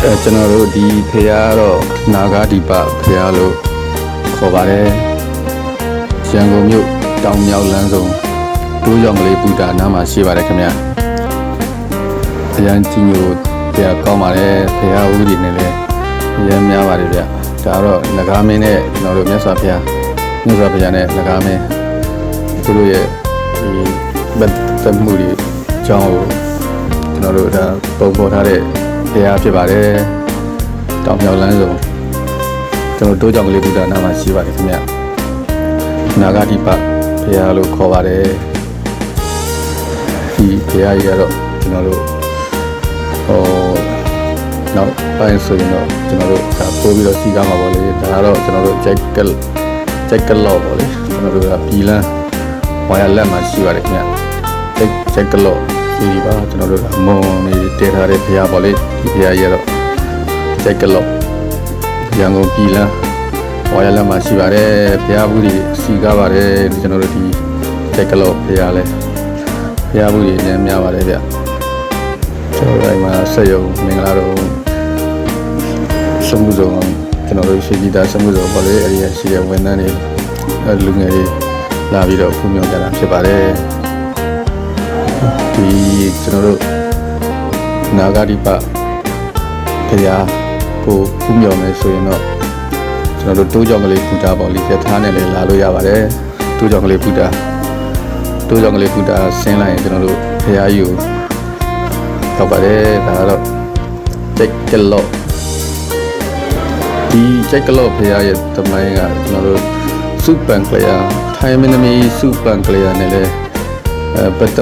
ကျွန်တော်တို့ဒီဖရာကတော့နာဂဒီပဖရာလို့ခေါ်ပါတယ်ရန်ကုန်မြို့တောင်မြောက်လမ်းဆုံးတိုးရောင်ကလေးပူတာနားမှာရှိပါတယ်ခင်ဗျာအရန်ကြီးညိုတရားကောင်းပါတယ်ဖရာဦးဒီနဲ့လည်းအရန်များပါတယ်ဗျဒါတော့နဂါမင်းနဲ့ကျွန်တော်တို့မြတ်စွာဘုရားနဲ့နဂါမင်းသူတို့ရဲ့ဒီဗတ်သက်မှုတွေအကြောင်းကိုကျွန်တော်တို့ဒါပုံပေါ်ထားတဲ့ဖရာဖြစ်ပါတယ်တောင်မြောက်လမ်းဆုံးကျွန်တော်တိုးကြောင်ကလေးဘုရားနာမှာရှိပါတယ်ခင်ဗျနာဂတိပဖရာလို့ခေါ်ပါတယ်ဒီဖရာကြီးကတော့ကျွန်တော်တို့နောက်ပိုင်းဆိုရင်တော့ကျွန်တော်တို့ဒါပို့ပြီးတော့စီကားမှာပေါ့လေဒါကတော့ကျွန်တော်တို့ဂျက်ကလော့ပေါ့လေကျွန်တော်တို့ကပြည်လန်းဝါရလက်မှာရှိပါတယ်ခင်ဗျဂျက်ကလော့ဒီပါကျွန်တော်တို့ကမွန်နေတဲထားတဲ့ဖရာပေါ့လေဒီဖရာကြီးကတော့ဂျက်ကလော့ရန်ကုန်ပြည်လန်းဝါရလက်မှာရှိပါတယ်ဖရာဘူးတွေစီကားပါတယ်ကျွန်တော်တို့ဒီဂျက်ကလော့ဖရာလဲဖရာဘူးတွေအများများပါတယ်ဗျကျွန်တော်တို့မှာဆက်ရုံမင်္ဂလာတော့စမှုစုံကျွန်တော်တို့ရှိကြည့်တာစမှုစုံပေါ့လေအဲဒီရှိတဲ့ဝန်ထမ်းတွေလူငယ်တွေလာပြီးတော့ဖူးမြော်ကြတာဖြစ်ပါတယ်ဒီကျွန်တော်တို့နာဂတိပဖရာကိုဖူးမြော်မယ်ဆိုရင်တော့ကျွန်တော်တို့တိုးကြောင်ကလေးပူတာပေါ့လေရထားနဲ့လည်းလာလို့ရပါတယ်တိုးကြောင်ကလေးပူတာဆင်းလိုက်ရင်ကျွန်တော်တို့ဖရာကြီးကိုတော့ပါတယ်ဒါကတော့ဂျက်ကလော့ဒီဂျက်ကလော့ဖရာရဲ့တမိုင်းကကျွန်တော်တို့စူပန်ကလျာထိုင်းမင်းသမီးစူပန်ကလျာနဲ့လည်းပတ်သက်